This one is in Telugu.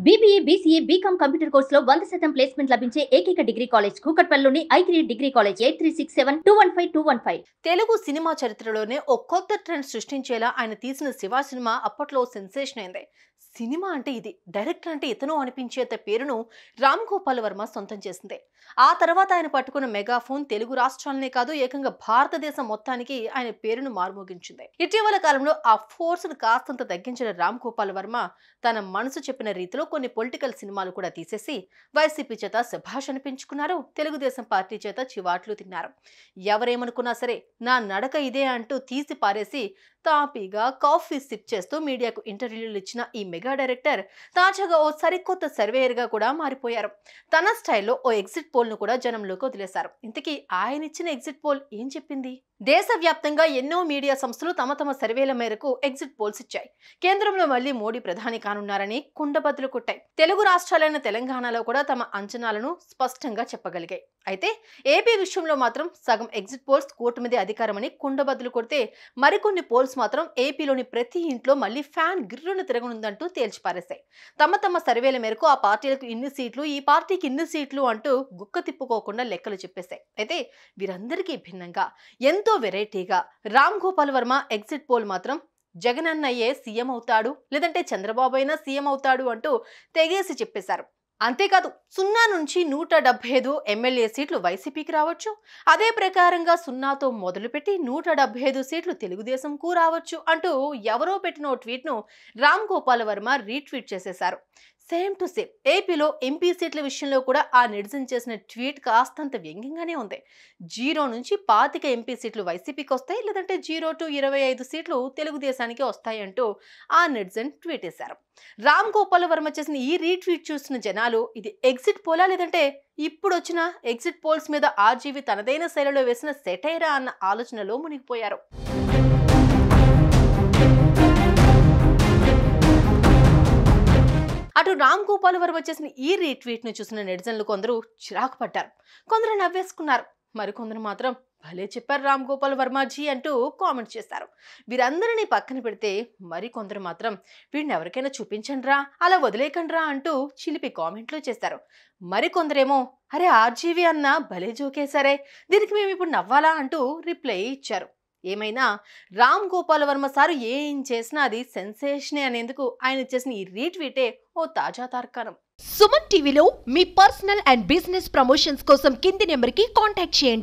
బీబీఏ, బీసీఏ, బీకామ్ కంప్యూటర్ కోర్సులో 100% ప్లేస్మెంట్ లభించే ఏకైక డిగ్రీ కాలేజ్ కూకట్పల్లిలోని i3 degree college 8367215215. Telugu cinema చరిత్రలోనే ఓ కొత్త ట్రెండ్ సృష్టించేలా ఆయన తీసిన శివ సినిమా అప్పట్లో సెన్సేషన్ అయింది. సినిమా అంటే ఇది, డైరెక్టర్ అంటే ఇతను అనిపించేంత పేరును రామ్ గోపాల్ వర్మ సొంతం చేసింది. ఆ తర్వాత ఆయన పట్టుకున్న మెగాఫోన్ తెలుగు రాష్ట్రాలనే కాదు, ఏకంగా భారతదేశం మొత్తానికి ఆయన పేరును మార్మోగించింది. ఇటీవల కాలంలో ఆ ఫోర్స్ ను కాస్తంత తగ్గించిన రామ్ గోపాల్ వర్మ తన మనసు చెప్పిన రీతిలో కొన్ని పొలిటికల్ సినిమాలు కూడా తీసేసి వైసీపీ చేత శభాష్ అనిపించుకున్నారు. తెలుగుదేశం పార్టీ చేత చివాట్లు తిన్నారు. ఎవరేమనుకున్నా సరే నా నడక ఇదే అంటూ తీసి పారేసి తాపీగా కాఫీ సిప్ చేస్తూ మీడియాకు ఇంటర్వ్యూలు ఇచ్చిన ఈ మెగా డైరెక్టర్ తాజాగా ఓ సరికొత్త సర్వేయర్ గా కూడా మారిపోయారు. తన స్టైల్లో ఓ ఎగ్జిట్ పోల్ ను కూడా జనంలోకి వదిలేశారు. ఇంతకీ ఆయన ఇచ్చిన ఎగ్జిట్ పోల్ ఏం చెప్పింది? దేశవ్యాప్తంగా ఎన్నో మీడియా సంస్థలు తమ తమ సర్వేల మేరకు ఎగ్జిట్ పోల్స్ ఇచ్చాయి. కేంద్రంలో మళ్లీ మోడీ ప్రధాని కానున్నారని కుండబద్దలు కొట్టాయి. తెలుగు రాష్ట్రాలైన తెలంగాణలో కూడా తమ అంచనాలను స్పష్టంగా చెప్పగలిగాయి. అయితే ఏపీ విషయంలో మాత్రం సగం ఎగ్జిట్ పోల్స్ కూటమిదే అధికారమని కుండబద్దలు కొడితే, మరికొన్ని పోల్స్ మాత్రం ఏపీలోని ప్రతి ఇంట్లో మళ్లీ ఫ్యాన్ గిర్రును తిరగనుందంటూ తేల్చిపారేశాయి. తమ తమ సర్వేల మేరకు ఆ పార్టీలకు ఇన్ని సీట్లు, ఈ పార్టీకి ఇన్ని సీట్లు అంటూ గుక్క తిప్పుకోకుండా లెక్కలు చెప్పేశాయి. అయితే వీరందరికీ భిన్నంగా ఎంతో వెరైటీగా రామ్ గోపాల్ వర్మ ఎగ్జిట్ పోల్ మాత్రం జగన్ అన్నయ్యే సీఎం అవుతాడు, లేదంటే చంద్రబాబు అయినా సీఎం అవుతాడు అంటూ తెగేసి చెప్పేశారు. అంతేకాదు 0 నుంచి 175 ఎమ్మెల్యే సీట్లు వైసీపీకి రావచ్చు, అదే ప్రకారంగా 0తో మొదలుపెట్టి 175 సీట్లు తెలుగుదేశంకు రావచ్చు అంటూ ఎవరో పెట్టిన ఓ ట్వీట్ ను రామ్ గోపాల్ వర్మ రీట్వీట్ చేసేశారు. సేమ్ టు సేమ్ ఏపీలో ఎంపీ సీట్ల విషయంలో కూడా ఆ నెటిజన్ చేసిన ట్వీట్ కాస్తంత వ్యంగ్యంగానే ఉంది. 0 నుంచి 25 ఎంపీ సీట్లు వైసీపీకి వస్తాయి, లేదంటే 0 to 25 సీట్లు తెలుగుదేశానికి వస్తాయి అంటూ ఆ నెటిజన్ ట్వీట్ చేశారు. రామ్ గోపాల్ వర్మ చేసిన ఈ రీట్వీట్ చూసిన జనాలు ఇది ఎగ్జిట్ పోలా, లేదంటే ఇప్పుడు వచ్చిన ఎగ్జిట్ పోల్స్ మీద ఆర్జీవి తనదైన శైలిలో వేసిన సెటైరా అన్న ఆలోచనలో మునిగిపోయారు. అటు రామ్ గోపాల్ వర్మ చేసిన ఈ రీట్వీట్ ను చూసిన నెటిజన్లు కొందరు చిరాకు పడ్డారు, కొందరు నవ్వేసుకున్నారు, మరికొందరు మాత్రం భలే చెప్పారు రామ్ గోపాల్ వర్మజీ అంటూ కామెంట్ చేశారు. వీరందరినీ పక్కన పెడితే మరికొందరు మాత్రం వీడిని ఎవరికైనా చూపించండిరా, అలా వదిలేకండ్రా అంటూ చిలిపి కామెంట్లు చేశారు. మరికొందరేమో అరే ఆర్జీవి అన్న భలే జోకేశారే, దీనికి మేము ఇప్పుడు నవ్వాలా అంటూ రిప్లై ఇచ్చారు. ఏమైనా రామ్ గోపాల్ వర్మ సారు ఏం చేసినా అది సెన్సేషనే అనేందుకు ఆయన చేసిన ఈ రీట్వీటే ఓ తాజా తార్కాణం. సుమన్ టీవీలో మీ పర్సనల్ అండ్ బిజినెస్ ప్రమోషన్స్ కోసం కింది నెంబర్కి కాంటాక్ట్ చేయండి.